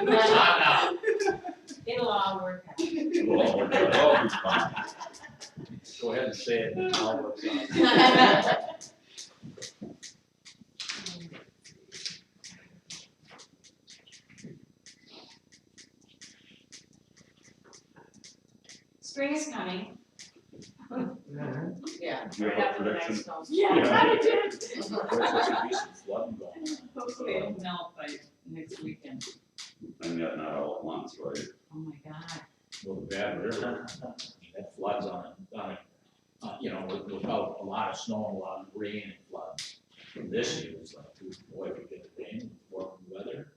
Not now. It'll all work out. Well, it'll all be fine. Go ahead and say it, and I'll work on it. Spring is coming. Yeah. Do you have a prediction? Yeah, Yeah. I did. There's gonna be some flooding going on. Hopefully it'll melt by next weekend. And yet not all at once, right? Oh my God. Well, the Bad River, that floods you know, without a lot of snow and a lot of rain, it floods. From this year, it's like, boy, if we get the rain, warm weather.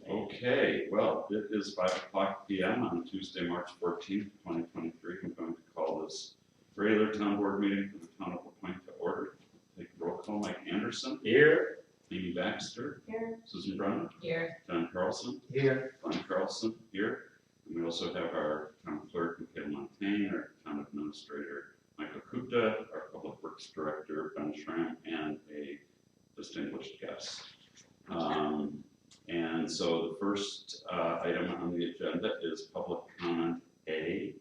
Okay, well, it is 5:00 PM on Tuesday, March 14th, 2023. I'm going to call this regular town board meeting for the town of LaPointe to order. Take roll call, Mike Anderson, Here. Amy Baxter, Here. Susan Brennan, Here. John Carlson, Here. Glenn Carlson here. And we also have our town clerk, Michaela Montaigne, our town administrator, Michael Kupta, our public works director, Ben Schramm, and a distinguished guest. And so the first item on the agenda is public comment A.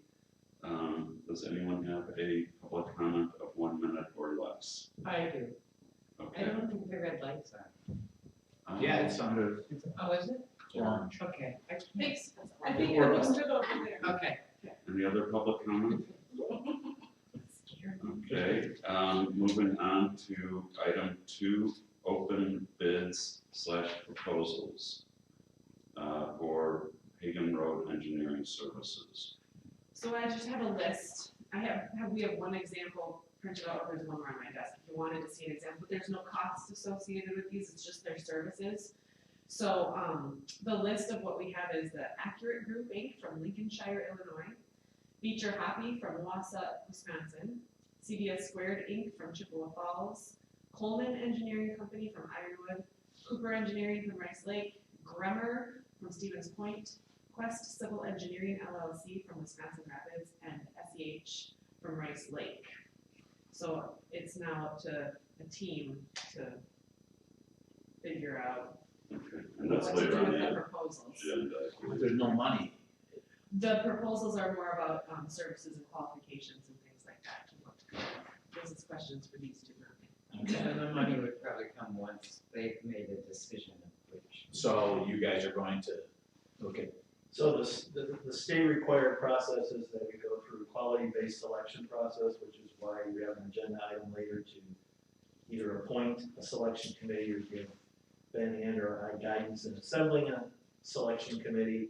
Does anyone have a public comment of 1 minute or less? I do. I Okay. don't think the red lights are. Yeah, it's under Oh, is it? orange. Okay. I think it looks good over there. Okay. Any other public comment? Scared. Okay, moving on to item 2, open bids / proposals for Hagan Road Engineering Services. So I just have a list. We have one example printed out, there's one more on my desk, if you wanted to see an example, there's no costs associated with these, it's just their services. So, the list of what we have is the Accurate Group Inc. from Lincolnshire, Illinois, Beecher Hoppy from Wausau, Wisconsin, CBS Squared Inc. from Chippewa Falls, Coleman Engineering Company from Ironwood, Cooper Engineering from Rice Lake, Grummer from Stevens Point, Quest Civil Engineering LLC from Wisconsin Rapids, and SEH from Rice Lake. So it's now up to a team to figure out Okay, and that's what to later do on with the the proposals. agenda. I believe. There's no money. The proposals are more about services and qualifications and things like that. And what to go with. This is questions for these two. And the money would probably come once they've made a decision of which. So you guys are going to, okay, So the state required process is that we go through quality-based selection process, which is why we have an agenda item later to either appoint a selection committee or give Ben and or I guidance in assembling a selection committee.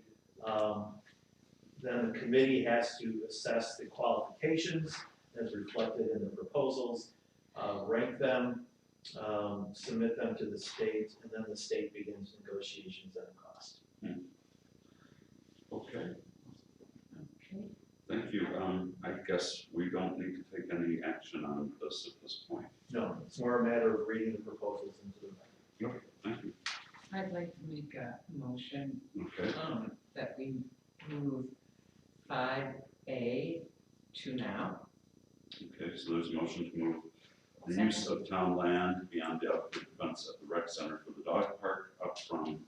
Then the committee has to assess the qualifications as reflected in the proposals, rank them, submit them to the state, and then the state begins negotiations at a cost. Okay. Thank you. I guess we don't need to take any action on this at this point. No, it's more a matter of reading the proposals into the record. Thank you. I'd like to make a motion, Okay. that we move 5A to now. Okay, so there's a motion to move the use of town land beyond the outdoor fence at the rec center for the dog park up from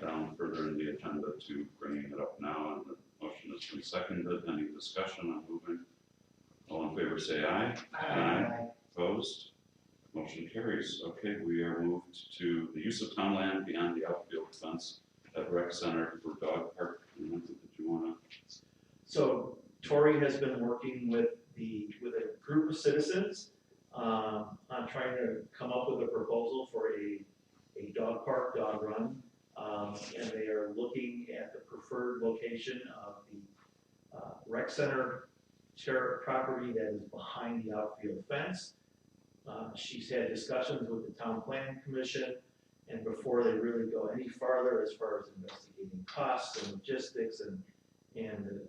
down further in the agenda to bringing it up now, and the motion has been seconded. Any discussion on moving? All in favor say aye. Aye. Opposed? Motion carries. Okay, we are moved to the use of town land beyond the outfield fence at rec center for dog park. Did you wanna? So Tori has been working with a group of citizens on trying to come up with a proposal for a dog park, dog run. And they are looking at the preferred location of the rec center property that is behind the outfield fence. She's had discussions with the town planning commission, and before they really go any farther as far as investigating costs and logistics and the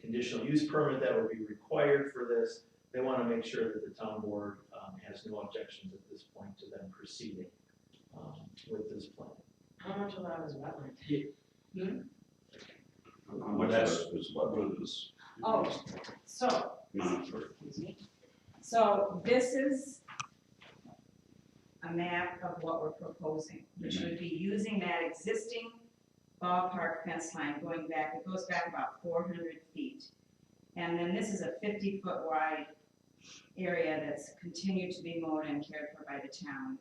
conditional use permit that would be required for this, they want to make sure that the town board has no objections at this point to them proceeding with this plan. How much of that is wetland? How much of that is what is? Oh, so, Monitored. excuse me. So this is a map of what we're proposing, which would be using that existing ballpark fence line going back, it goes back about 400 feet. And then this is a 50-foot wide area that's continued to be mowed and cared for by the town.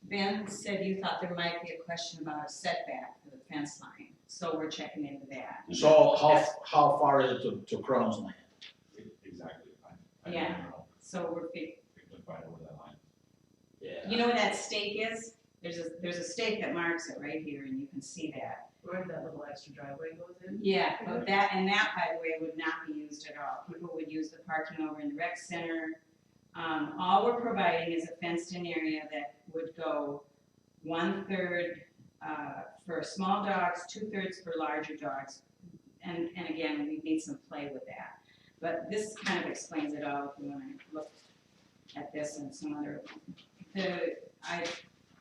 Ben said you thought there might be a question about a setback for the fence line, so we're checking into that. So how far is it to Crohn's land? Exactly. I don't Yeah. know. So we're, They went right over that line. Yeah. you know where that stake is? There's a stake that marks it right here, and you can see that. Where that little extra driveway goes in. Yeah, but that, by the way, would not be used at all. People would use the parking over in the rec center. All we're providing is a fenced-in area that would go 1/3 for small dogs, 2/3 for larger dogs. And again, we need some play with that. But this kind of explains it all if you wanna look at this and some other. I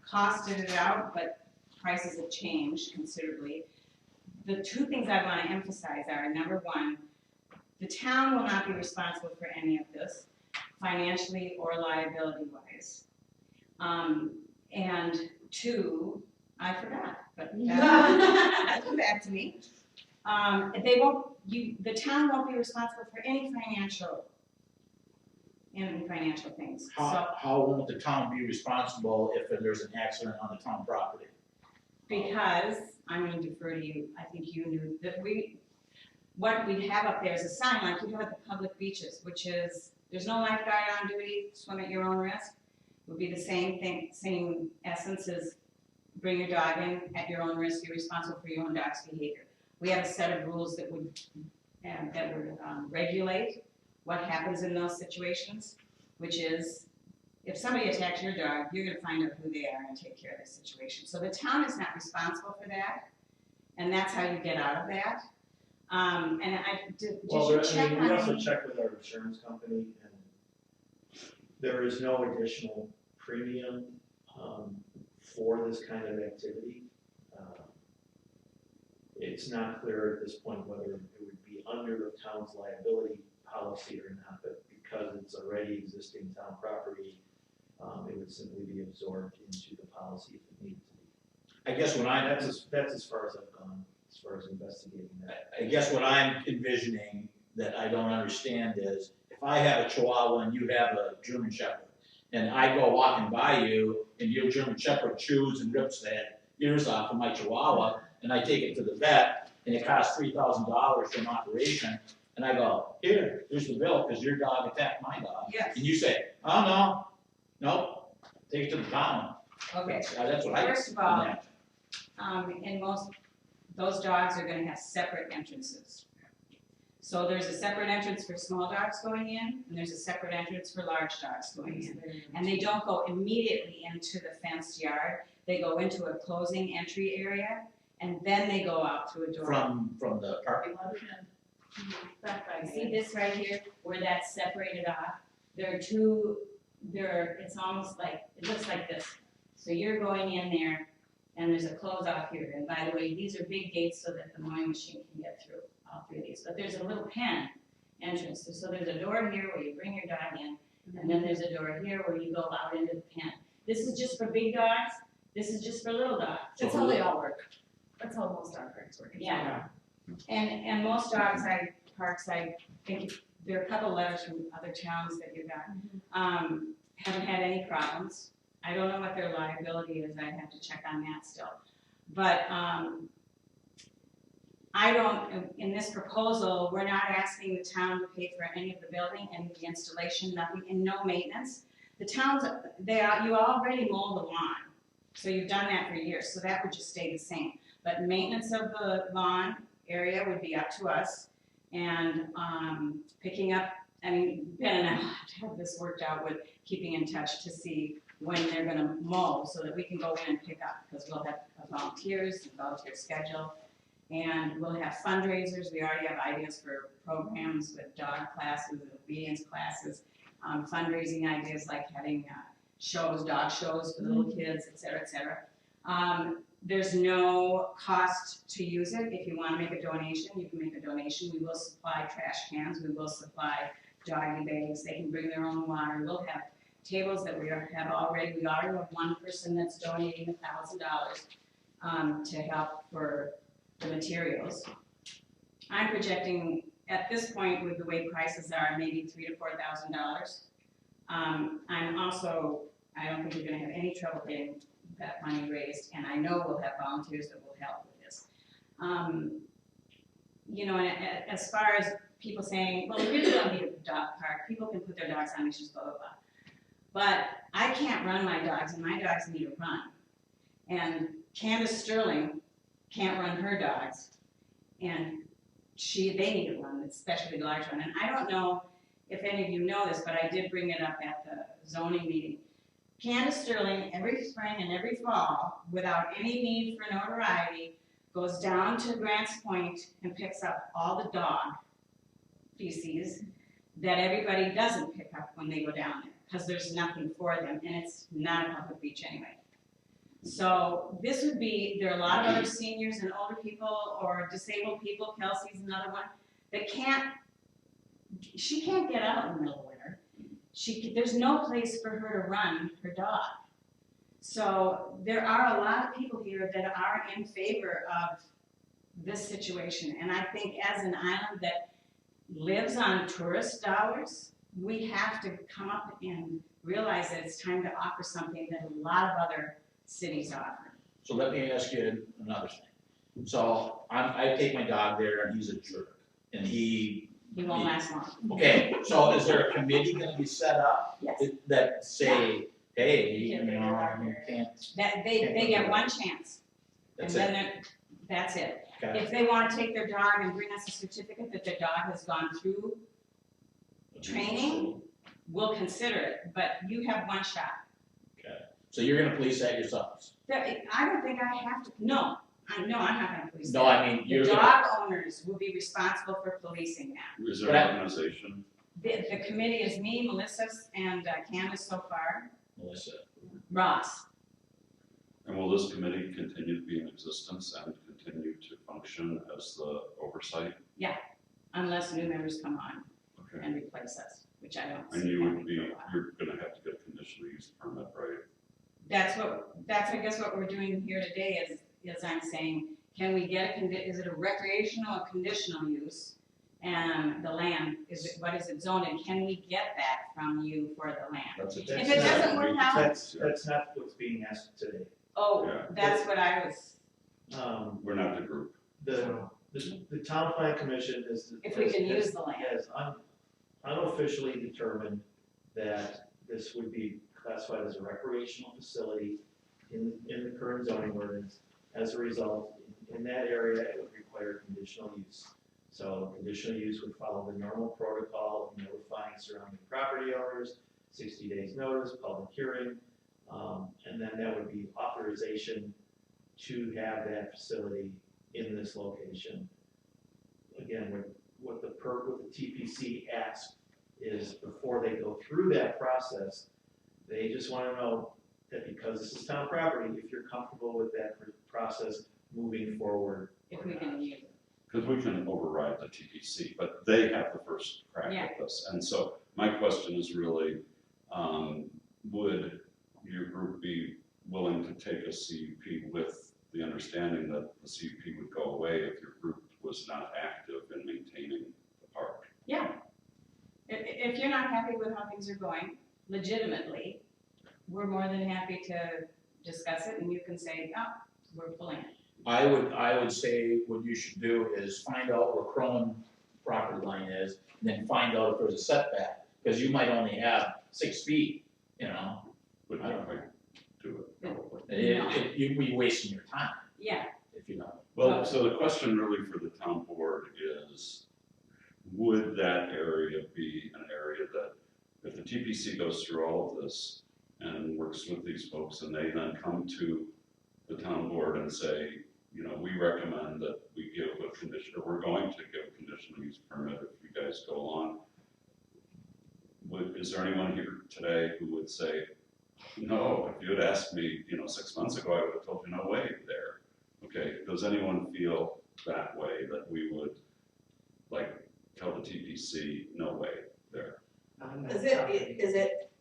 costed it out, but prices have changed considerably. The two things I want to emphasize are, number one, the town will not be responsible for any of this, financially or liability-wise. And two, I forgot, but that'll come back to me. The town won't be responsible for any financial things, so. How won't the town be responsible if there's an accident on the town property? Because, I'm gonna defer to you, I think you knew that what we have up there is a sign like you do at the public beaches, which is, there's no lifeguard on duty, swim at your own risk. It would be the same thing, same essence as bring your dog in at your own risk, you're responsible for your own dog's behavior. We have a set of rules that would regulate what happens in those situations, which is, if somebody attacks your dog, you're gonna find out who they are and take care of the situation. So the town is not responsible for that, and that's how you get out of that. Did you check on We also any? checked with our insurance company, and there is no additional premium, for this kind of activity. It's not clear at this point whether it would be under the town's liability policy or not, but because it's already existing town property, it would simply be absorbed into the policy if it needed to be. I guess That's as far as I've gone, as far as investigating that. I guess what I'm envisioning that I don't understand is, if I have a Chihuahua and you have a German Shepherd, and I go walking by you, and your German Shepherd chews and rips that ears off of my Chihuahua, and I take it to the vet, and it costs $3,000 for an operation, and I go, here's the bill, because your dog attacked my dog. Yes, And you say, oh, nope, take it to the town. okay. That's what I First of all, imagine. and those dogs are gonna have separate entrances. So there's a separate entrance for small dogs going in, and there's a separate entrance for large dogs going in. And they don't go immediately into the fenced yard, they go into a closing entry area, and then they go out through a door. From the parking lot again? See this right here, where that's separated off? It's almost like, it looks like this. So you're going in there, and there's a close off here, and by the way, these are big gates so that the mowing machine can get through all three of these, but there's a little pen entrance, so there's a door here where you bring your dog in, and then there's a door here where you go out into the pen. This is just for big dogs, this is just for little dogs. That's how they all work. That's how most dog parks work. Yeah. And most parks, I think, there are a couple letters from other towns that you got, haven't had any problems. I don't know what their liability is, I'd have to check on that still. But, in this proposal, we're not asking the town to pay for any of the building, any of the installation, nothing, and no maintenance. The towns, you already mow the lawn, so you've done that for years, so that would just stay the same. But maintenance of the lawn area would be up to us, and picking up, Ben and I have to have this worked out with keeping in touch to see when they're gonna mow, so that we can go in and pick up, because we'll have volunteers, a volunteer schedule, and we'll have fundraisers. We already have ideas for programs with dog classes, obedience classes, fundraising ideas like having dog shows for little kids, et cetera, et cetera. There's no cost to use it. If you want to make a donation, you can make a donation. We will supply trash cans. We will supply doggy bags. They can bring their own water. We'll have tables that we have already, we already have one person that's donating $1,000 to help for the materials. I'm projecting, at this point, with the way prices are, maybe $3,000 to $4,000. I'm also, I don't think we're gonna have any trouble getting that money raised, and I know we'll have volunteers that will help with this. You know, and as far as people saying, well, we really don't need a dog park, people can put their dogs on leashes, blah, blah, blah. But I can't run my dogs, and my dogs need a run. And Candace Sterling can't run her dogs, and they need a run, especially the large one. And I don't know if any of you know this, but I did bring it up at the zoning meeting. Candace Sterling, every spring and every fall, without any need for notoriety, goes down to Grants Point and picks up all the dog feces that everybody doesn't pick up when they go down there, because there's nothing for them, and it's not a public beach anyway. So this would be, there are a lot of other seniors and older people or disabled people, Kelsey's another one, that she can't get out in the middle of winter. There's no place for her to run her dog. So there are a lot of people here that are in favor of this situation. And I think as an island that lives on tourist dollars, we have to come up and realize that it's time to offer something that a lot of other cities offer. So let me ask you another thing. So I take my dog there and he's a jerk, and he won't last long. Okay, so is there a committee gonna be set up Yes. that say, hey, you know, you can't, That they get one chance, and that's then it? that's it. Okay. If they want to take their dog and bring us a certificate that their dog has gone through training, we'll consider it, but you have one shot. Okay, so you're gonna police that yourselves? I don't think I have to, no, I'm not gonna police that. No, I mean, you're The gonna, dog owners will be responsible for policing that. Is there an organization? The committee is me, Melissa, and Candace so far, Melissa, Ross. And will this committee continue to be in existence and continue to function as the oversight? Unless new members come on Okay. and replace us, which I don't see And you would happening be, for a while. you're gonna have to get a conditional use permit, right? That's I guess what we're doing here today is I'm saying, can we get is it a recreational or conditional use? And the land, what is it zoned, and can we get that from you for the land? that's it. If it doesn't work out, That's not what's being asked today. oh, Yeah. that's what I was, We're not the group. The town plan commission is. if we can use the land. Has unofficially determined that this would be classified as a recreational facility in the current zoning ordinance. As a result, in that area, it would require conditional use. So conditional use would follow the normal protocol of notifying surrounding property owners, 60 days notice, public hearing, and then that would be authorization to have that facility in this location. Again, what the TPC asks is before they go through that process, they just want to know that because this is town property, if you're comfortable with that process moving forward. If we can use it. Because we can override the TPC, but they have the first crack Yeah. at this. And so my question is really, would your group be willing to take a CUP with the understanding that the CUP would go away if your group was not active in maintaining the park? Yeah. If you're not happy with how things are going, legitimately, we're more than happy to discuss it, and you can say, oh, we're pulling it. I would say what you should do is find out where Cronin property line is, and then find out if there's a setback, because you might only have 6 feet, you know? Would you quite do it, probably? You'd be wasting your time Yeah, if you don't. Well, so the question really for the town board is, would that area be an area that, if the TPC goes through all of this and works with these folks, and they then come to the town board and say, you know, we recommend that we give a condition, or we're going to give a conditional use permit if you guys go along. Is there anyone here today who would say, no, if you had asked me, 6 months ago, I would have told you no way there. Okay, does anyone feel that way, that we would tell the TPC no way there? Is it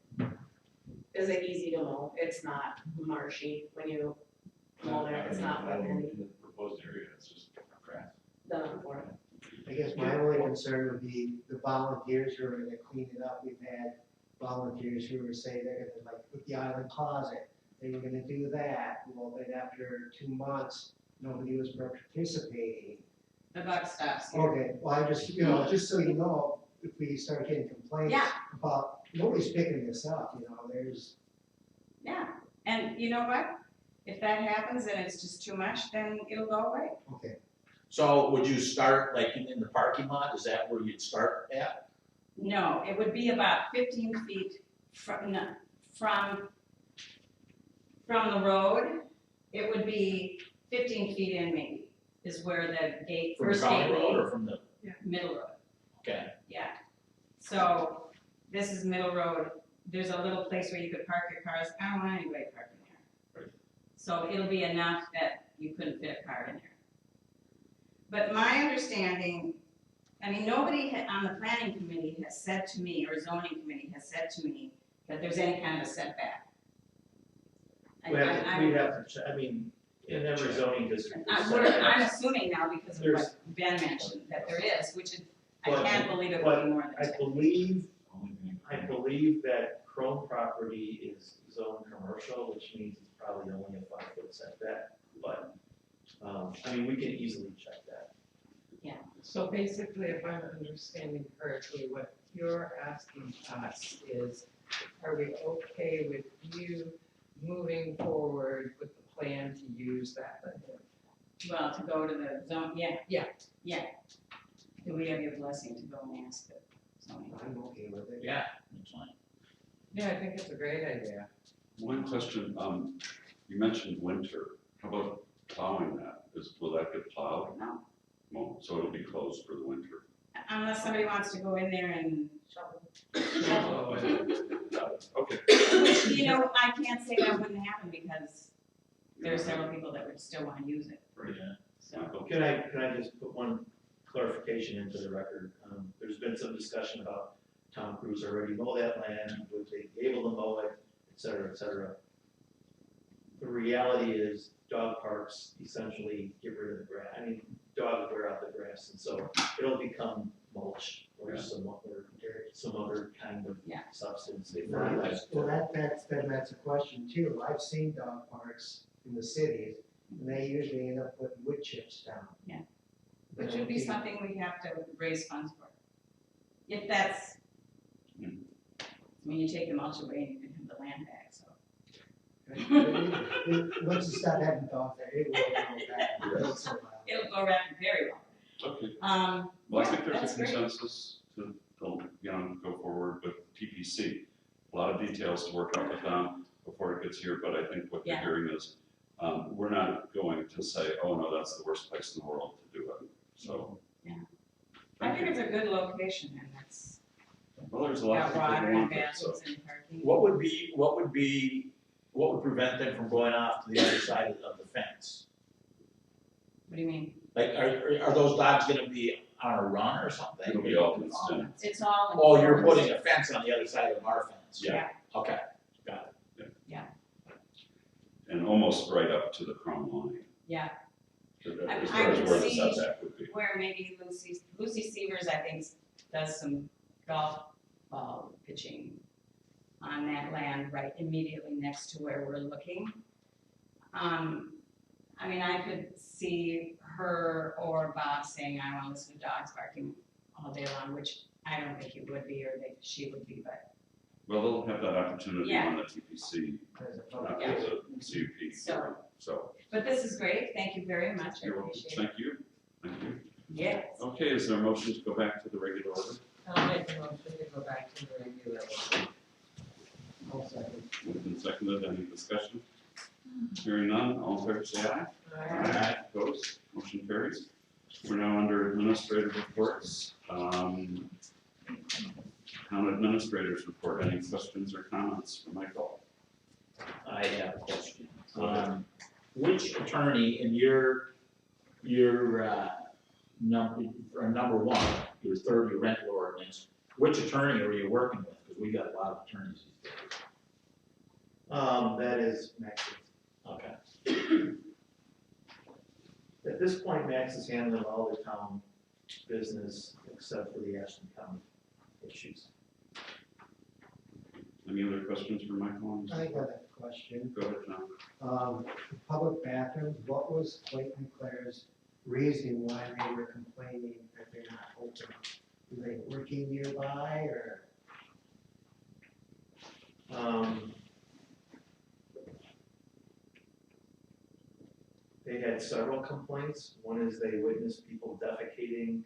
Is it easy to mow? It's not marshy when you mow there, it's not wet In and the proposed area, it's just grass. done for it. I guess my only concern would be the volunteers who are gonna clean it up. We've had volunteers who were saying they're gonna like put the island closet, they were gonna do that. Well, then after 2 months, nobody was participating. The buck stops here. Okay, well, I just, just so you know, if we start getting complaints Yeah. about, nobody's picking this up, there's, Yeah, and you know what? If that happens and it's just too much, then it'll go away. okay. So would you start like in the parking lot? Is that where you'd start at? No, it would be about 15 feet from the road. It would be 15 feet in maybe, is where the gate, From the first county gate road or leads. from the, Middle road, okay, yeah. So this is Middle Road. There's a little place where you could park your cars. I don't want anybody parking there. So it'll be enough that you couldn't fit a car in there. But my understanding, nobody on the planning committee has said to me, or zoning committee has said to me, that there's any kind of a setback. We have to, in every zoning district. there's I'm setbacks. assuming now because of There's- what Ben mentioned, that there is, which is, I But- can't believe it but would be more than I 10. believe, Only thing. I believe that Chrome property is zoned commercial, which means it's probably only a 5-foot setback, but, we can easily check that. So basically, if I'm understanding correctly, what you're asking us is, are we okay with you moving forward with the plan to use that? Well, to go to the zone, yeah. Yeah. Yeah. Do we have your blessing to go and ask the zoning? I'm okay with it. yeah, that's fine. Yeah, I think it's a great idea. One question, you mentioned winter, how about plowing that? Will that get plowed? No, Well, so it'll be closed for the winter. unless somebody wants to go in there and shovel. Got it. Okay. Which, I can't say that wouldn't happen because there are several people that would still want to use it, Yeah. so. Michael? Can I just put one clarification into the record? There's been some discussion about Tom Cruise already mow that land, would they be able to mow it, et cetera, et cetera. The reality is dog parks essentially get rid of the grass. Dogs wear out the grass, and so it'll become mulch or some other kind of Yeah. substance. They fertilize. Well, that's a question too. I've seen dog parks in the cities, and they usually end up putting wood chips down. Yeah. Which would be something we have to raise funds for. If that's, you take the mulch away and you can have the land back, so. Once you start having dogs there, it will go back. Once in a while. It'll go around very well. Okay, Um, well, I yeah, think there's that's a great. consensus to, go forward with TPC. A lot of details to work out with them before it gets here, but I think what you're Yeah. hearing is, we're not going to say, oh, no, that's the worst place in the world to do it, so. Yeah. I Thank think you. it's a good location and it's Well, there's a lot of got people water who and want it, so. bathrooms and parking. What would prevent them from going off to the other side of the fence? What do you mean? Like, are those dogs gonna be on a run or something? It'll be all fenced in. It's all. Oh, you're enclosed. putting a fence on the other side of our fence? Yeah. Okay, got it. And almost right up to the Chrome line. Yeah. As I far as can where the see- setback would be. Where maybe Lucy Severs, I think, does some golf ball pitching on that land right immediately next to where we're looking. I could see her or Bob saying, I want to listen to dogs barking all day long, which I don't think it would be, or she would be, but, Well, they'll have that opportunity Yeah. on the TPC, As a not public- as a CUP. So- So, but this is great, thank you very much, I you're welcome. appreciate it. Thank you. Thank you. Yes. Okay, is there a motion to go back to the regular order? I'll make a motion to go back to the regular one. I'll second. Moved and seconded, any discussion? Hearing none, all in favor say aye. Aye. Opposed, motion carries. We're now under administrative reports. Town administrators report, any questions or comments for Michael? I have a question. Go ahead. Which attorney in your number one, your rental ordinance, which attorney are you working with? Because we got a lot of attorneys these days. That is Max's. Okay. At this point, Max is handling all the town business except for the Ashland County issues. Any other questions for Michael? I got a question. Go ahead, John. The public bathrooms, what was Clayton Claire's reason why they were complaining that they're not open? Were they working nearby or? They had several complaints. One is they witnessed people defecating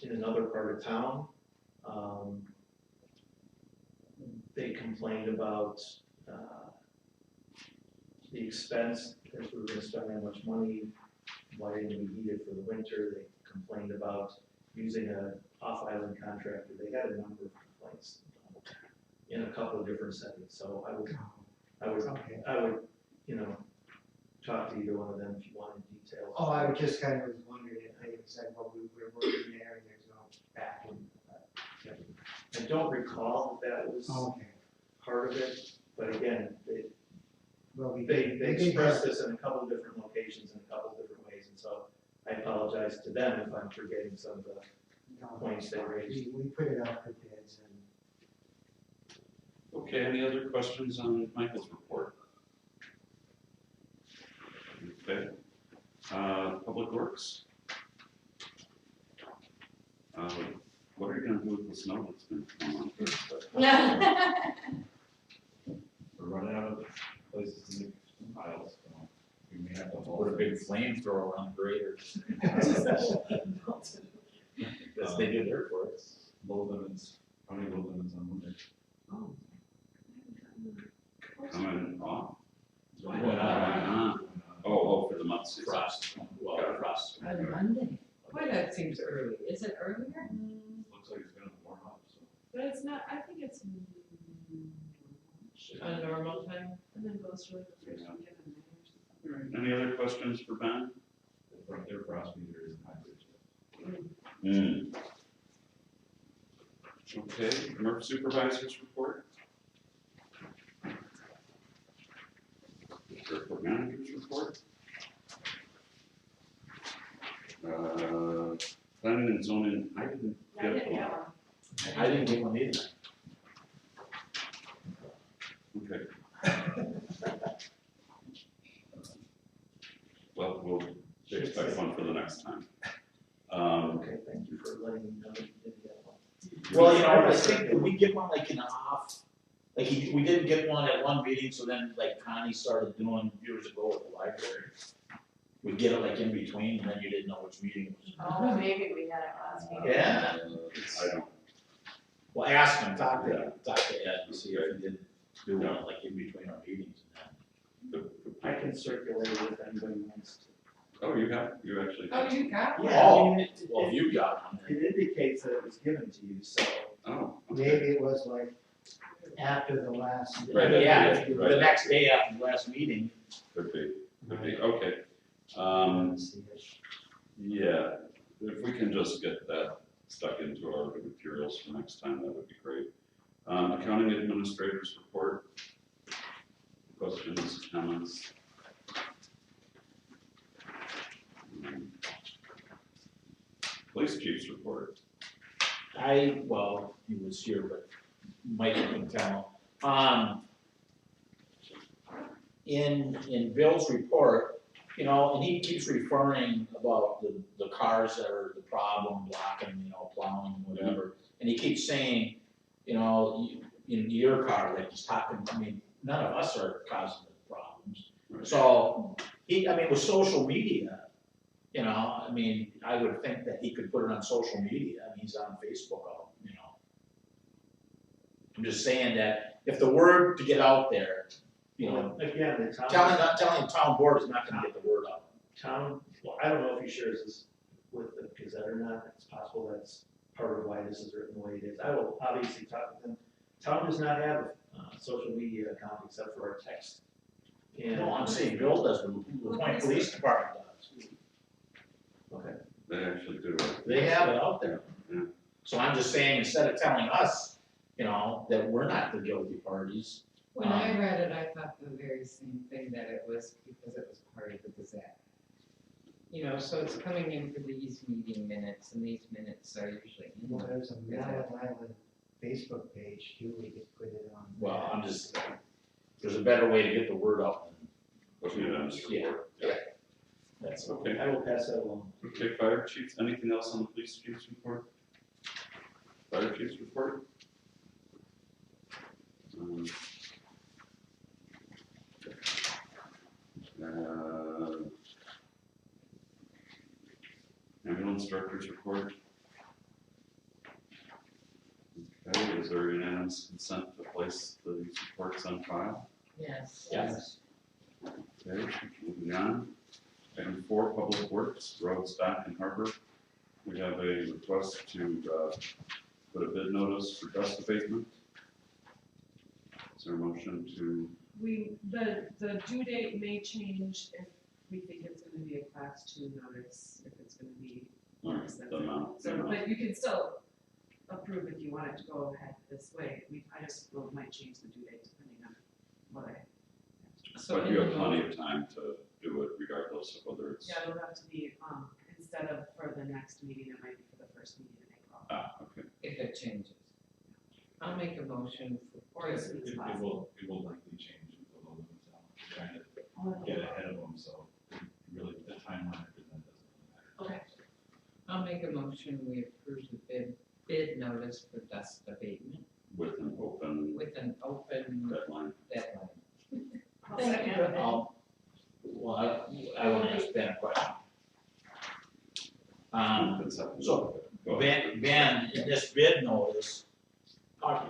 in another part of town. They complained about, the expense, if we were gonna spend that much money, why didn't we heat it for the winter? They complained about using a off-island contractor. They had a number of complaints in a couple of different settings, so I would, Okay. talk to either one of them if you wanted details. Oh, I was just kind of wondering, if they said, well, we were working there and there's no bathroom. I don't recall if that was Okay. part of it, but again, Well, we they did have- expressed this in a couple of different locations in a couple of different ways, and so I apologize to them if I'm forgetting some of the No, points they raised. We put it out for bids and Okay, any other questions on Michael's report? Okay, Public Works? What are you gonna do with the snow that's been going on? We're running out of places to make piles, so we may have to haul. Put a big flamethrower on the graders. As they do their work. Low limits, how many low limits on Monday? Oh. Coming off? Going on. Oh, for the month six. Frost, well, frost. On Monday? Boy, that seems early. Is it earlier? Looks like it's gonna warm up, so. But it's not, I think it's On normal time? and then goes to like the first weekend in May or something. Any other questions for Ben? Their frost meter is high. Okay, MERP Supervisors Report. Airport Managers Report. Planning and zoning, I didn't I get didn't one. get one. I didn't get one either. Okay. Well, we'll expect one for the next time. Okay, thank you for letting me know that you didn't get one. Well, I think, did we get one like in the off? Like, we didn't get one at one meeting, so then like Connie started doing years ago at the library. We get it like in between, and then you didn't know which meeting it was. Oh, maybe we had it last meeting. Yeah. I don't, Well, ask him, talk to Ed, and see if he did do one like in between our meetings and I can circulate it if anybody wants to. oh, you actually. Oh, you got that. one? Yeah, I mean, Well, if you got one, then. It indicates that it was given to you, so. Oh, okay. maybe it was like after the last. Right, yeah, the Right. next day after the last meeting. Could be, okay. Yeah, if we can just get that stuck into our materials for next time, that would be great. Accounting Administrators Report. Questions, comments? Police Chief's Report. Well, he was here, but Mike can tell. In Bill's report, and he keeps referring about the cars that are the problem, blocking, plowing, whatever. And he keeps saying, in your car, like he's talking, none of us are causing the problems. So, with social media, I would think that he could put it on social media, he's on Facebook, I'm just saying that if the word to get out there, Again, the town. telling the town board is not gonna get the word out. Well, I don't know if he shares this with the Gazette or not, it's possible that's part of why this is written the way it is. I will obviously talk with him. Town does not have a social media account except for our text. And No, I'm saying Bill does, the Point Police Department does. Okay. They actually do it. They have it out there. Yeah. So I'm just saying, instead of telling us, that we're not the guilty parties, When I read it, I thought the very same thing, that it was because it was part of the Gazette. You know, so it's coming in for these meeting minutes, and these minutes are usually in Well, the there's a Mallet Island Facebook page too, we could put it on. Well, I'm just, there's a better way to get the word out Put it on the Yeah. report. That's Okay, I will pass that along. okay, fire chief, anything else on the police chief's report? Fire chief's report? Ambulance director's report. Okay, is there unanimous consent to place these reports on file? Yes. Yes. Okay, moving on. Item 4, Public Works, Roads, Dock, and Harbor. We have a request to put a bid notice for dust abatement. Is there a motion to, The due date may change if we think it's gonna be a class 2 notice, if it's gonna be more the expensive. amount? So, but you can still approve if you wanted to go ahead this way. I just might change the due date depending on what I. So But you have plenty of time to do it regardless of whether it's, Yeah, it'll have to be, instead of for the next meeting, it might be for the first meeting in April. okay. If it changes. I'll make a motion Or as soon as It possible. will likely change with the low limits out, trying to get ahead of them, so really the timeline present doesn't really matter. Okay. I'll make a motion, we approve the bid notice for dust abatement With an open with an open deadline. deadline. I'll Thank second. you. Well, I want to ask Ben a question. So, Go ahead. Ben, in this bid notice,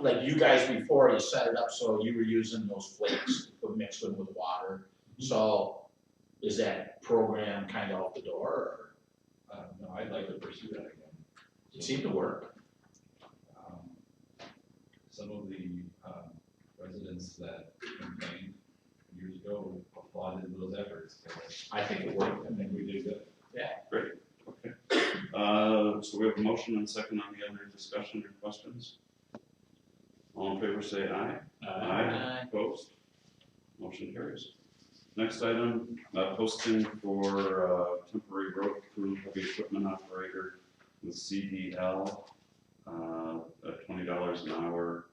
like you guys before, you set it up so you were using those flakes, mixed them with water. So is that program kind of out the door, or No, I'd like to pursue that again. it seemed to work? Some of the residents that complained years ago applauded those efforts, so I think it worked. I think we did good. Great, okay. So we have a motion and second on the other discussion or questions. All in favor say aye. Aye. Opposed? Motion carries. Next item, posting for temporary road crew heavy equipment operator with CDL at $20 an hour.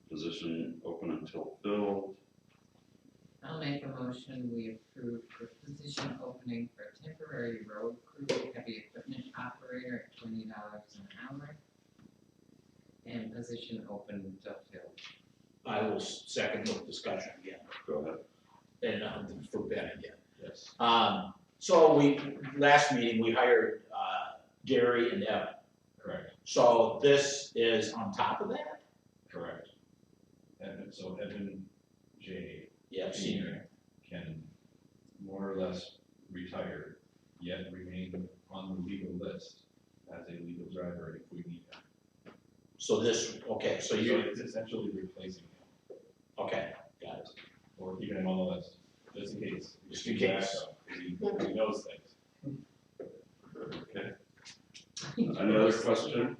Position open until filled. I'll make a motion, we approve the position opening for temporary road crew heavy equipment operator at $20 an hour. And position open until filled. I will second the discussion again, Go ahead. and for Ben again. Yes. So last meeting, we hired Gary and Evan. Correct, So this is on top of that? correct. And so Evan J. Yeah, senior. can more or less retire, yet remain on the legal list as a legal driver if we need him. So this, okay, so So you, it's essentially replacing him, okay, got it. or keeping him on the list, just in case. Just in case. He knows things. Okay. Any other question?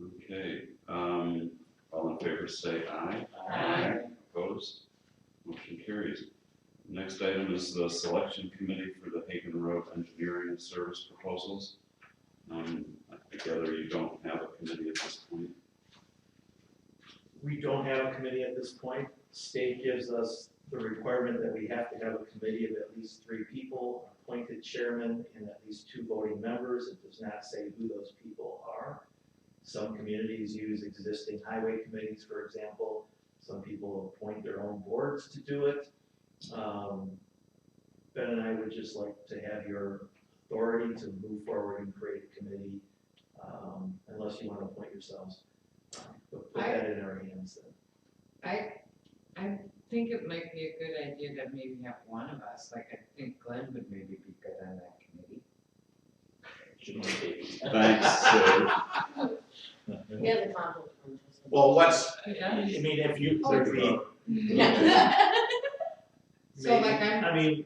Okay, all in favor say aye. Aye. Opposed? Motion carries. Next item is the selection committee for the Hagen Road engineering and service proposals. I gather you don't have a committee at this point. We don't have a committee at this point. State gives us the requirement that we have to have a committee of at least 3 people, appointed chairman, and at least 2 voting members. It does not say who those people are. Some communities use existing highway committees, for example. Some people appoint their own boards to do it. Ben and I would just like to have your authority to move forward and create a committee, unless you want to appoint yourselves. But put that in our hands then. I think it might be a good idea to maybe have one of us, like I think Glenn would maybe be good on that committee. Thanks, Sid. He has a conflict of interest. Well, what's, I Yeah. mean, if you, Oh, there'd be, So like I'm, I mean,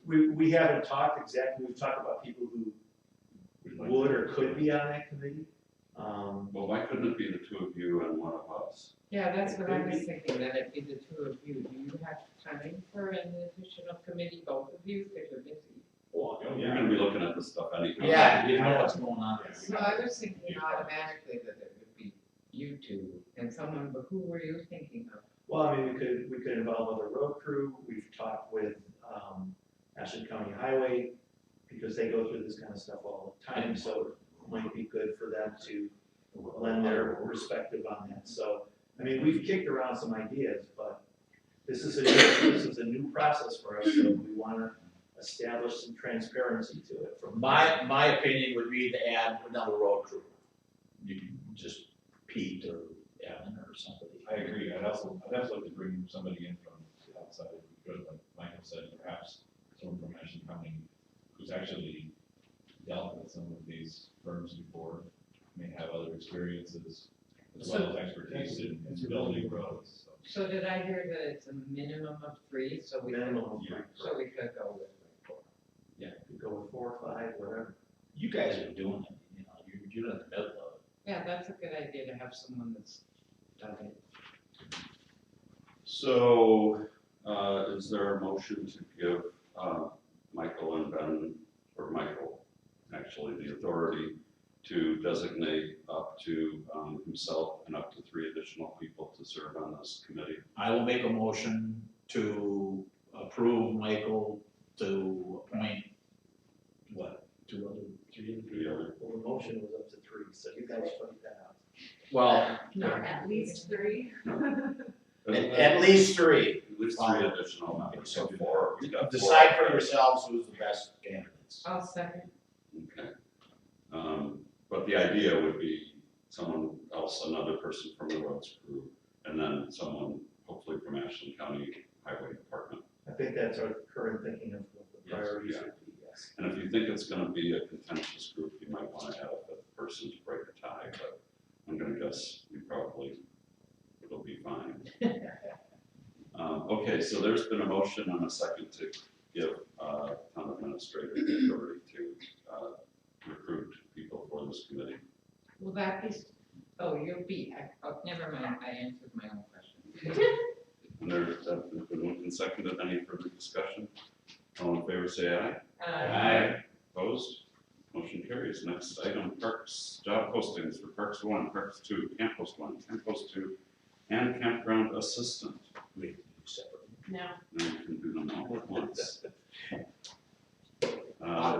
we haven't talked exactly, we've talked about people who We'd like would or could be on that committee. Well, why couldn't it be the two of you and one of us? Yeah, that's what I was thinking, that it'd be the two of you. Do you have time for an additional committee, both of you, because you're busy? Well, You're gonna be looking at this stuff anyhow. Yeah, you know what's going on. So I was thinking automatically that it would be you two and someone, but who were you thinking of? Well, I mean, we could involve other road crew, we've talked with, Ashland County Highway, because they go through this kind of stuff all the time, so it might be good for them to lend their perspective on that, so, I mean, we've kicked around some ideas, but this is a new process for us, so we wanna establish some transparency to it from. My opinion would be to add another road crew. You can just Pete or Evan or somebody. I agree, I'd also like to bring somebody in from the outside if we could, like Michael said, perhaps someone from Ashland County who's actually dealt with some of these firms before, may have other experiences as well as expertise in building roads, so. So did I hear that it's a minimum of 3, so we could, Minimum of Yeah. so we could go with like 4? Could go with 4 or 5, whatever. You guys are doing it, you know, you're in the middle of it. Yeah, that's a good idea to have someone that's done it. So, is there a motion to give, Michael and Ben, or Michael, actually, the authority to designate up to, himself and up to 3 additional people to serve on this committee? I will make a motion to approve Michael to appoint, what, 3 other? Well, the motion was up to 3, so you guys fight that out. Well, No, at least 3. at least 3. At least 3 additional members, so 4. You've got 4. Decide for yourselves who's the best candidates. I'll second. Okay. But the idea would be someone else, another person from the roads crew, and then someone hopefully from Ashland County Highway Department. I think that's our current thinking of what the priorities yeah. would be, yes. And if you think it's gonna be a contentious group, you might wanna add a 5th person to break the tie, but I'm gonna guess it'll be fine. Okay, so there's been a motion and a second to give, town administrator the authority to, recruit people for this committee. Will that be, you'll be, never mind, I answered my own question. And there's been moved and seconded. Any further discussion? All in favor, say aye. Aye. Opposed? Motion carries. Next item, parks, job postings for Parks 1, Parks 2, Camp Post 1, Camp Post 2, and Campground Assistant. We can do separate. No. Now you can do them all at once. Is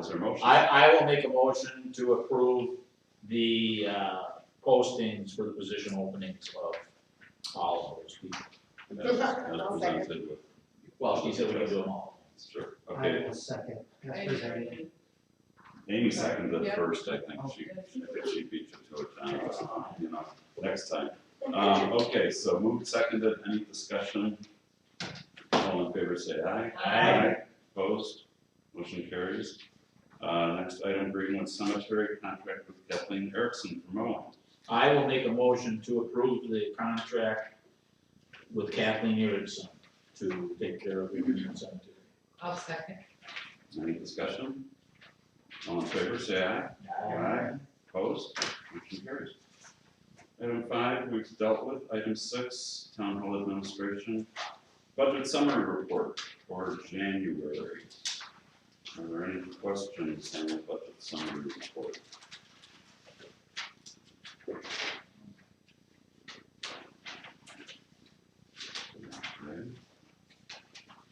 there a motion? I will make a motion to approve the postings for the position openings of all of those people. As presented with, Well, she said we can do them all. sure, I okay. will second. As I presented. agree. Amy seconded Yep. first, I think she beat you to it, John, you know, next time. Okay, so moved, seconded, any discussion? All in favor, say aye. Aye. Opposed? Motion carries. Next item, Greenwood Cemetery, contract with Kathleen Erickson for mowing. I will make a motion to approve the contract with Kathleen Erickson to take care of the Greenwood Cemetery. I'll second. Any discussion? All in favor, say aye. Opposed? Motion carries. Item 5, we've dealt with. Item 6, Town Hall Administration, Budget Summary Report for January. Are there any questions on the Budget Summary Report? Okay.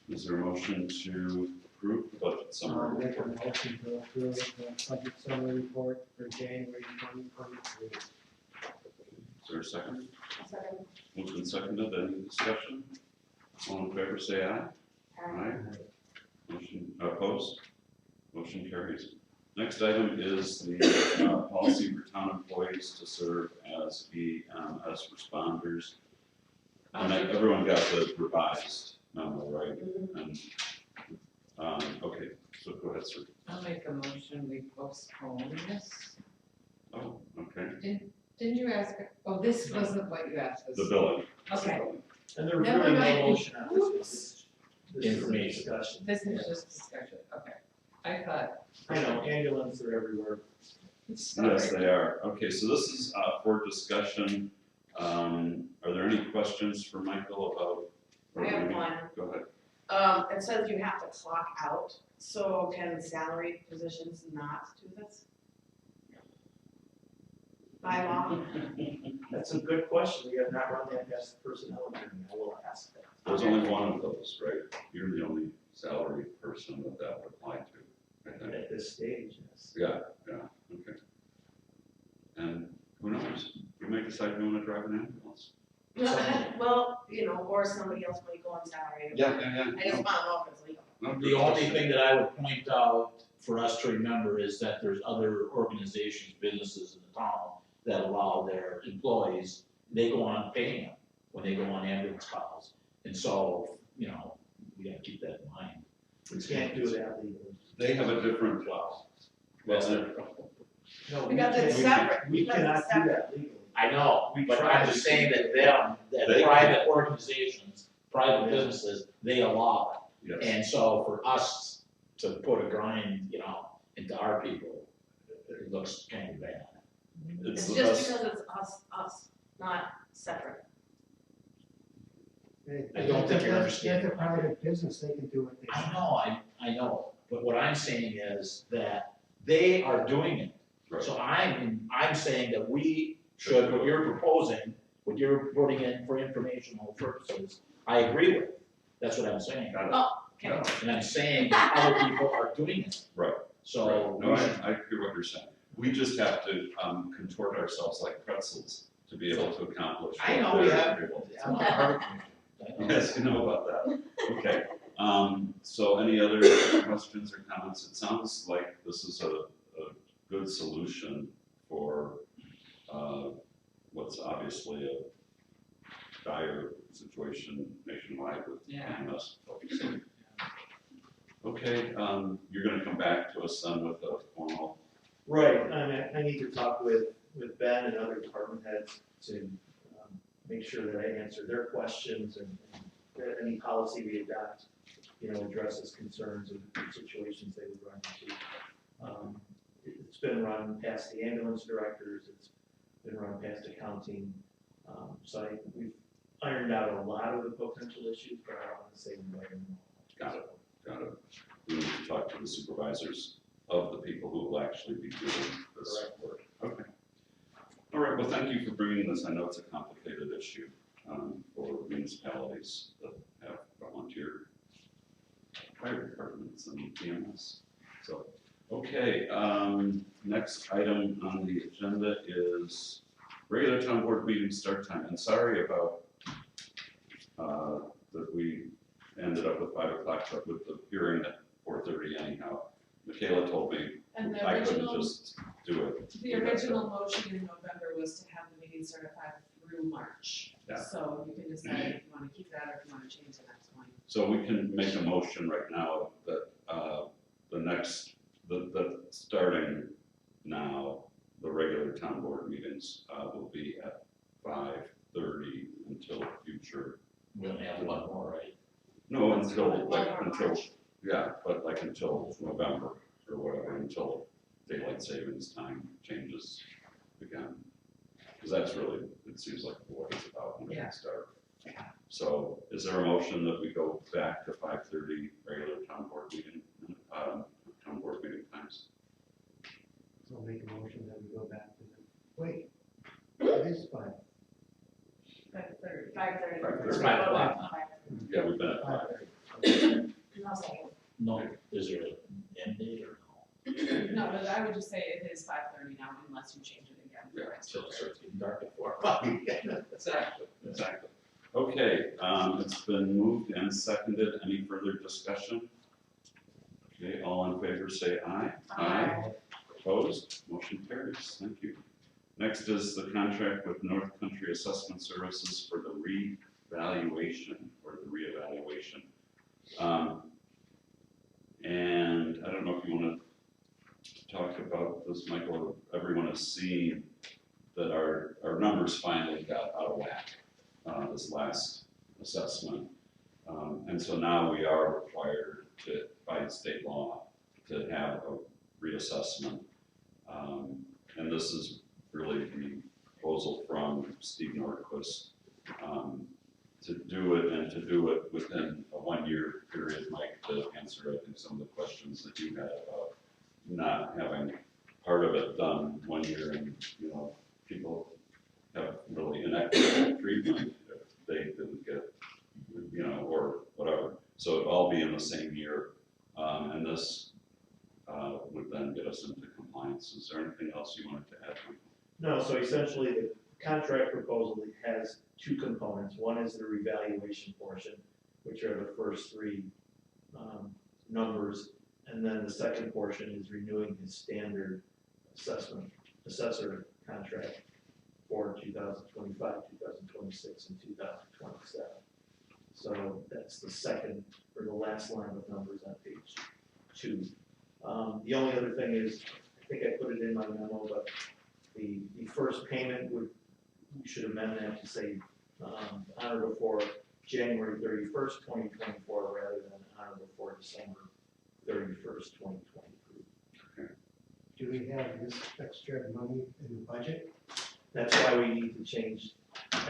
Is there a motion to approve the Budget I'll Summary make a Report? motion to approve the budget summary report for January 2023. Is there a second? Moved and seconded, any discussion? All in favor, say aye. Aye. Motion, opposed? Motion carries. Next item is the policy for town employees to serve as EMS responders. And everyone got the revised memo, right? And, okay, so go ahead, sir. I'll make a motion, we postpone this. Oh, okay, Didn't you ask, this wasn't what you asked us. the billing. Okay, And there's Never really no mind. motion on this. This is Information. discussion. this is just discussion, okay. I thought, I know, ambulance are everywhere. Yes, they are. Okay, so this is for discussion. Are there any questions for Michael about? I have one. Go ahead. It says you have to clock out, so can salaried positions not do this? By law? That's a good question, we have not run that past personnel meeting, I will ask that. There's only one of those, right? You're the only salary person that would apply to, I think. At this stage, yes. Yeah, okay. And who knows? You may decide you want to drive an ambulance. Well, or somebody else might go on salary. Yeah. I just wanna know if it's legal. The only thing that I would point out for us to remember is that there's other organizations, businesses in the town that allow their employees, they go on paying them when they go on ambulance calls. And so, we gotta keep that in mind. We can't do that legally. They have a different, That's well, it. No, Because it's we separate. We Because cannot it's do separate. that legally. I know, We but tried I'm to just saying that that private organizations, private businesses, they allow it. yes. And so for us to put a grind, into our people, it looks kind of bad. It's the just best- because it's us, not separate. I don't think you're That's a understanding. private business, they can do what they I want. know, I know, but what I'm saying is that they are doing it. Right. So I'm saying that we should, what you're proposing, what you're putting in for informational purposes, I agree with. That's what I'm saying. Got it. Okay. Got it. And I'm saying that other people are doing it. Right. So. No, I hear what you're saying. We just have to contort ourselves like pretzels to be able to accomplish. I what know we they're have. able to. I'm on the harbor commission. I know. Yes, you know about that. Okay, so any other questions or comments? It sounds like this is a good solution for, what's obviously a dire situation nationwide with EMS folks. Okay, you're gonna come back to us then with a formal, Right, I need to talk with Ben and other department heads to make sure that I answer their questions and that any policy we adopt, addresses concerns and situations they would run into. It's been run past the ambulance directors, it's been run past accounting, so we've ironed out a lot of the potential issues, but I don't want to say we ironed them all. got it. We need to talk to the supervisors of the people who will actually be doing this work. Okay. All right, well, thank you for bringing this. I know it's a complicated issue for municipalities that have volunteer fire departments and EMS. So, okay, next item on the agenda is regular town board meeting start time. And sorry about that we ended up with 5 o'clock, but with the hearing at 4:30 anyhow. Michaela told me And the I couldn't original, just do it. the original motion in November was to have the meeting certified through March. Yeah. So you can decide if you wanna keep that or if you wanna change the next one. So we can make a motion right now that that starting now, the regular town board meetings will be at 5:30 until future. We only have one more, right? No, until, One more until, March. yeah, but like until November or whatever, until daylight savings time changes again. Because that's really, it seems like what it's about when Yeah. it starts. So is there a motion that we go back to 5:30 regular town board meeting times? So I'll make a motion that we go back to wait, it is fine. 5:30. 5:30. It's 5 o'clock now. Yeah, we've been at 5. No second. No, is there an end date or no? No, but I would just say it is 5:30 now unless you change it again. Yeah, So it starts getting dark at 4 o'clock. Exactly. Okay, it's been moved and seconded. Any further discussion? Okay, all in favor say aye. Aye. Opposed? Motion carries. Thank you. Next is the contract with North Country Assessment Services for the revaluation. And I don't know if you want to talk about this, Michael. Everyone has seen that our numbers finally got out of whack this last assessment. And so now we are required to, by state law, to have a reassessment and this is really the proposal from Steve Nordquist, to do it and to do it within a 1-year period, Mike, to answer, I think, some of the questions that you had about not having part of it done 1 year and, you know, people have really inequitable treatment if they didn't get, you know, or whatever. So it'd all be in the same year, and this would then get us into compliance. Is there anything else you wanted to add? No, so essentially the contract proposal has two components. One is the revaluation portion, which are the first three numbers. And then the second portion is renewing his standard assessor contract for 2025, 2026, and 2027. So that's the second, or the last line of numbers on page 2. The only other thing is, I think I put it in my memo, but the first payment we should amend that to say, on or before January 31st, 2024, rather than on or before December 31st, 2023. Do we have this extra money in the budget? That's why we need to change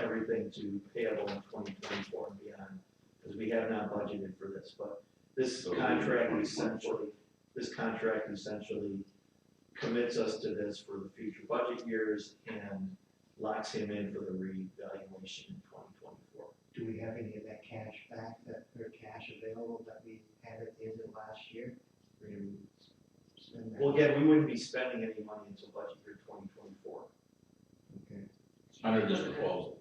everything to payable in 2024 and beyond, because we have not budgeted for this, but this So contract essentially commits us to this for the future budget years and locks him in for the revaluation in 2024. Do we have any of that cash back, or cash available that we had at the end of last year? Or do we spend that? Well, again, we wouldn't be spending any money until budget year 2024. Okay. Under this proposal.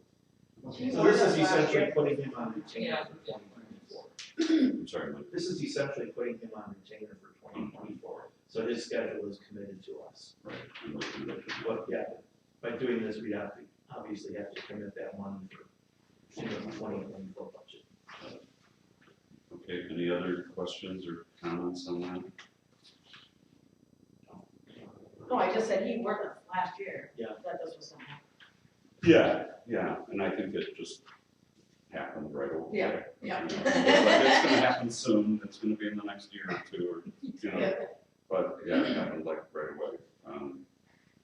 Okay. So this is essentially putting him on retainer Yeah. for 2024. I'm sorry, Mike. This is essentially putting him on retainer for 2024. So his schedule is committed to us. Right. And we'll do that. But yeah, by doing this, we have to, obviously have to commit that money for, you know, the 2024 budget. Okay, any other questions or comments on that? No, I just said he worked with last year. Yeah. That this was gonna happen. Yeah, and I think it just happened right away. Yeah, yeah. It's like it's gonna happen soon, it's gonna be in the next year or two, or, you know, but yeah, it happened like right away.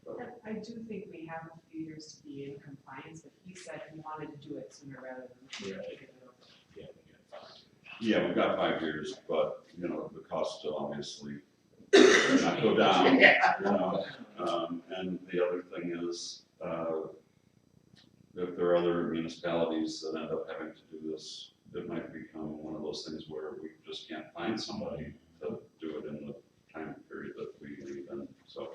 But I do think we have a few years to be in compliance, but he said he wanted to do it sooner rather than later. Yeah, we got 5. yeah, we've got 5 years, but, you know, the cost will obviously not go down, you know. And the other thing is, if there are other municipalities that end up having to do this, it might become one of those things where we just can't find somebody to do it in the time period that we need in, so.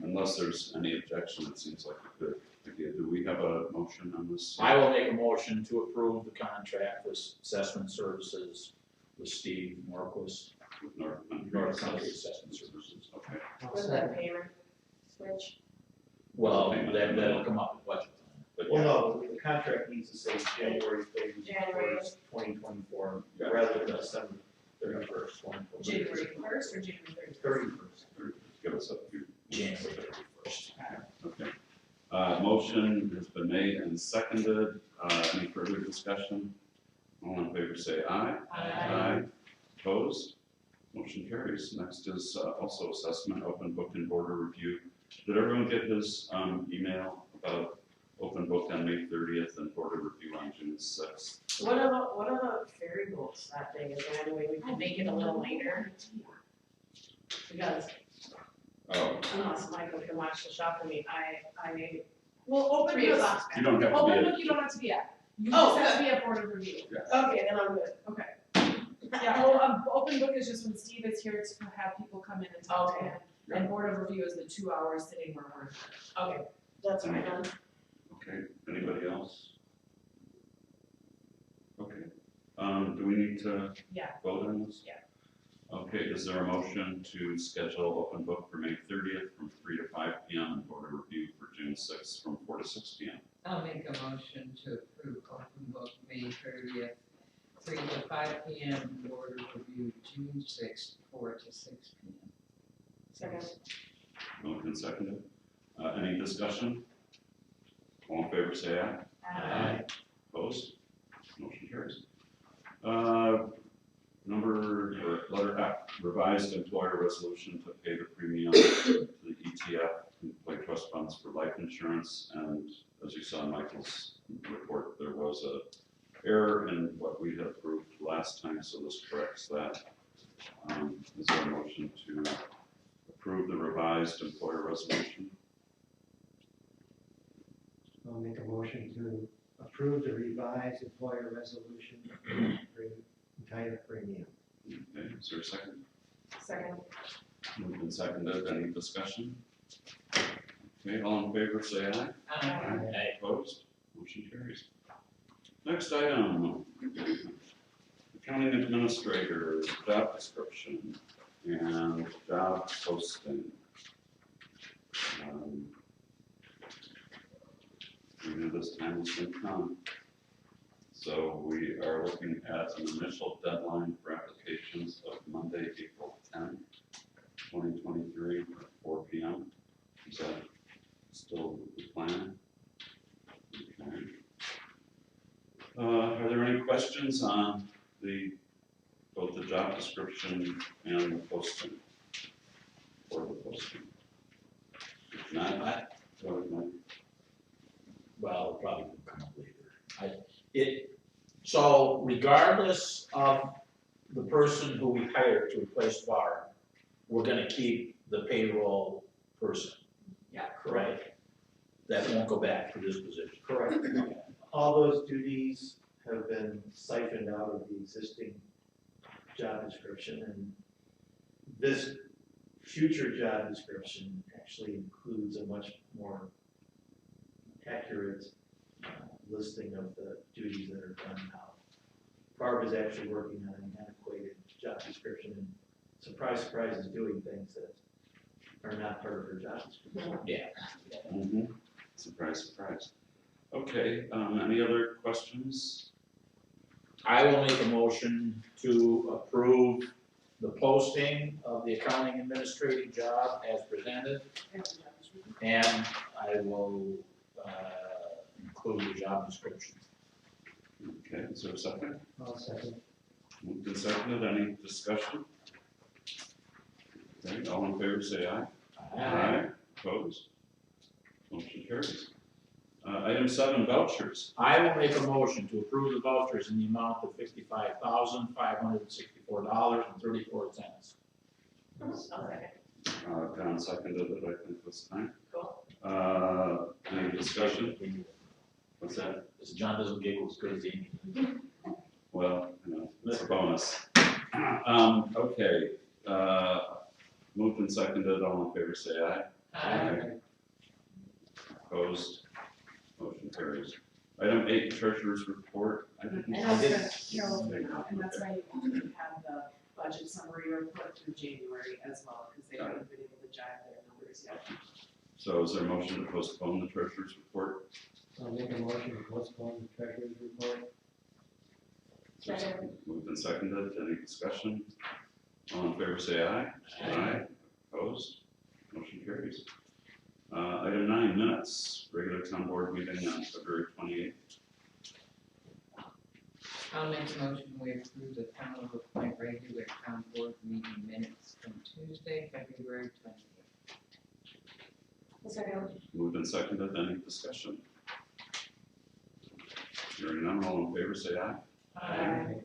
Unless there's any objection, it seems like a good idea. Do we have a motion on this? I will make a motion to approve the contract for assessment services with Steve Norquist, North Country Assessment Services. Okay. Was that payment switch? Well, that'll come up with budget time. But Well, yeah, no, the contract needs to say January 31st, 2024, rather than December 31st, 2024. January 1st or January 30th? 31st. give us a few. January 31st. Okay. Motion has been made and seconded. Any further discussion? All in favor say aye. Aye. Opposed? Motion carries. Next is also assessment, open book and border review. Did everyone get his email about open book on May 30th and border review on June 6th? What are the ferry boats that day? Is there any way we can make it a little later? Because Oh, unless Michael can watch the shopping meet, Well, open 3 book, o'clock. you don't have to open be book you don't have to be at. You Oh, just have to be at board of review. Okay, then I'm good. Okay. Yeah, well, open book is just when Steve is here to have people come in and talk to Okay. him. And board of review is the 2 hours sitting where we're. Okay, that's right then. okay. Anybody else? Okay. Do we need to Yeah. vote on this? Yeah. Okay, is there a motion to schedule open book for May 30th from 3 to 5 p.m. and board of review for June 6th from 4 to 6 p.m.? I'll make a motion to approve open book May 30th, 3 to 5 p.m., board of review June 6th, 4 to 6 p.m. Second. Moved and seconded. Any discussion? All in favor say aye. Aye. Opposed? Motion carries. Letter F, revised employer resolution to pay the premium to the ETF, employee trust funds for life insurance, and as you saw in Michael's report, there was a error in what we had approved last time, so this corrects that. Is there a motion to approve the revised employer resolution? I'll make a motion to approve the revised employer resolution for entire premium. Okay, is there a second? Second. Moved and seconded, any discussion? Okay, all in favor, say aye. Aye. Opposed? Motion carries. Next item, accounting administrator, job description and job posting. We knew this time was going to come. So we are looking at an initial deadline for applications of Monday, April 10th, 2023, at 4 p.m. Is that still the plan? Okay. Are there any questions on both the job description and the posting? Or the posting? If not, go ahead, Mike. Well, it'll probably come up later. So regardless of the person who we hire to replace Barb, we're gonna keep the payroll person. Yeah. Correct? That won't go back to this position. Correct. Okay. All those duties have been siphoned out of the existing job description, and this future job description actually includes a much more accurate listing of the duties that are done now. Barb is actually working on an antiquated job description, and surprise, surprise, is doing things that are not part of her job description. Yeah. Mm-hmm. Surprise, surprise. Okay, any other questions? I will make a motion to approve the posting of the accounting administrative job as presented, and I will include the job description. Okay, is there a second? I'll second. Moved and seconded, any discussion? Okay, all in favor say aye. Opposed? Motion carries. Item 7, vouchers. I will make a motion to approve the vouchers in the amount of $55,564.34. John seconded it, I think, this time. Cool. Any discussion? What's that? This John doesn't giggle as good as Amy. Well, you know, it's a bonus. Okay, moved and seconded, all in favor say aye. Opposed? Motion carries. Item 8, treasurer's report. I didn't. And I was gonna, Carol's been out, and that's why you wanted to have the budget summary report through January as well, because they haven't been able to jive their numbers yet. So is there a motion to postpone the treasurer's report? I'll make a motion to postpone the treasurer's report. Second. Moved and seconded, any discussion? All in favor say aye. Aye. Opposed? Motion carries. Item 9, minutes, regular town board meeting on February 28th. I'll make a motion, we approve the town of Point regular town board meeting minutes from Tuesday, February 20th. Second. Moved and seconded, any discussion? Hearing none, all in favor say aye.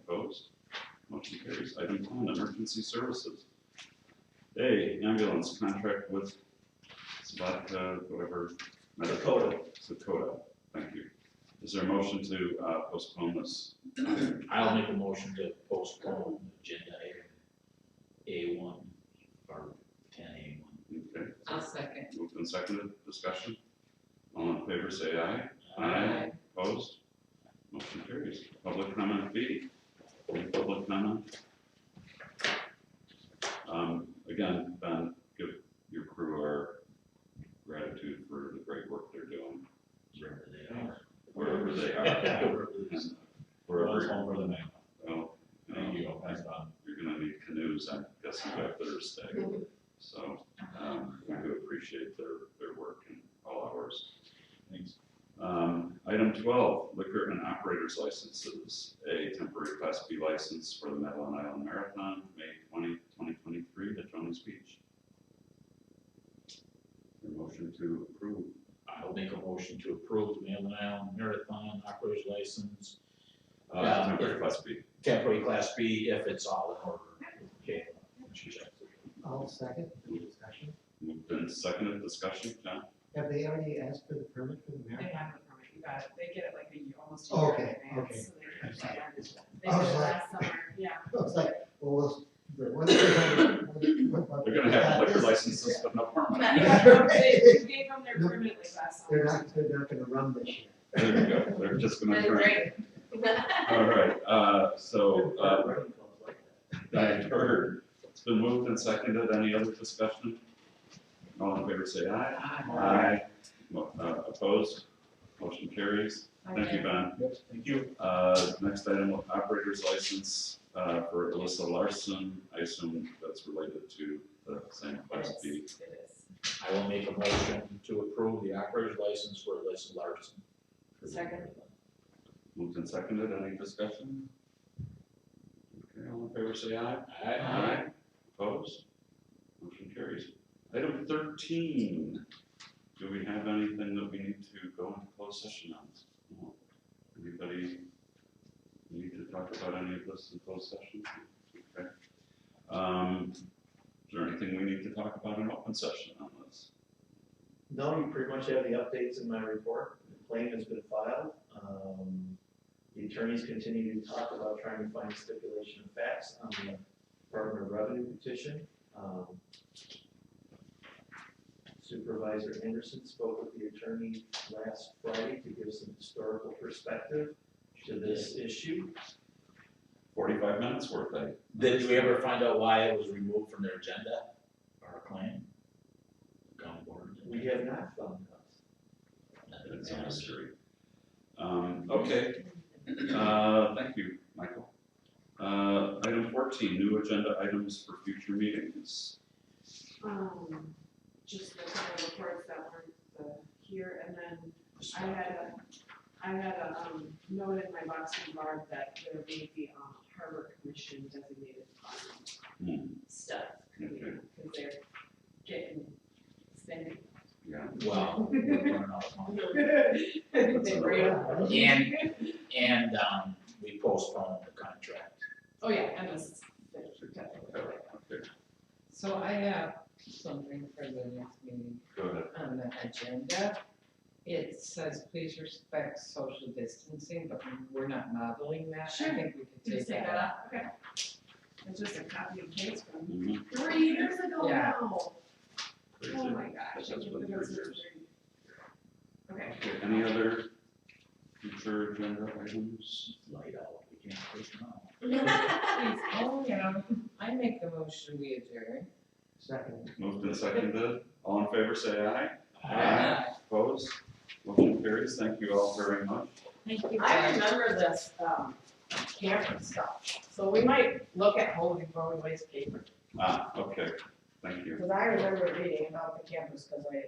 Opposed? Motion carries. Item 10, emergency services. A, ambulance contract with Svatka, whatever. Dakota, thank you. Is there a motion to postpone this? I'll make a motion to postpone agenda item A1 or 10A1. Okay. I'll second. Moved and seconded, discussion. All in favor say aye. Aye. Opposed? Motion carries. Public comment B. Any public comment? Again, Ben, give your crew our gratitude for the great work they're doing, Wherever they are. wherever they are. Wherever it is. Well, it's Wherever, home for the night. well, Thank you, I'll pass it on. you're gonna need canoes, I'm guessing, by Thursday. So, we do appreciate their work and all hours. Thanks. Item 12, liquor and operators licenses. A temporary Class B license for the Madeline Island Marathon, May 20, 2023 at Jones Beach. to approve. I'll make a motion to approve the Mainland Island Marathon operator's license. Temporary Class B. Temporary Class B, if it's all in order. Okay. I'll second the discussion. Moved and seconded, discussion, John? Have they already asked for the permit for the They marathon? have the permit, you got it, they get it like a year, almost a Oh, year okay, in advance. okay. So they can plan. They did I was it like- last summer, yeah. I was like, well, what? They're gonna have liquor licenses, but no permit. They gave them their permit like last summer. They're not gonna run this year. There you go, they're just gonna drink. Great. All right, so, Running clubs like that. I've heard, it's been moved and seconded, any other discussion? All in favor say aye. Aye. Opposed? Motion carries. Thank you, Ben. Thank you. Next item, operator's license, for Alyssa Larson, I assume that's related to the same Class B. It is. I will make a motion to approve the operator's license for Alyssa Larson. Second. Moved and seconded, any discussion? Okay, all in favor say aye. Aye. Opposed? Motion carries. Item 13, do we have anything that we need to go into closed session on? No. Anybody need to talk about any of this in closed session? Okay. Is there anything we need to talk about in open session on this? No, you pretty much have the updates in my report. The claim has been filed. The attorneys continue to talk about trying to find stipulation of facts on the Department of Revenue petition. Supervisor Anderson spoke with the attorney last Friday to give some historical perspective to this issue. 45 minutes worth, I. Did we ever find out why it was removed from their agenda, our claim? County board? We have not found out. It's a mystery. Okay, thank you, Michael. Item 14, new agenda items for future meetings. Just the kind of reports that weren't here, and then I had a note in my box from Barb that there may be Harbor Commission designated stuff, Okay. because they're getting spending. Yeah. Well, we're running out of money. They bring- And, we postponed the contract. Oh, yeah, and this. Okay, So I have something for the next meeting go ahead. on the agenda. It says, please respect social distancing, but we're not modeling that. Sure. I think we could Just take take that that out. out, okay. It's just a copy and paste from Mhm. 3 years ago Yeah. now. Crazy. Oh my gosh. That's been 3 years. Okay. Okay, any other future agenda items? Light out, we can't push them out. Please, oh, yeah, I make the motion, we adjourn. Second. Moved and seconded, all in favor say aye. Aye. Opposed? Motion carries, thank you all very much. Thank you. I remember this, camera stuff, so we might look at holding forward waste paper. Okay, thank you. Because I remember reading about the campus, because I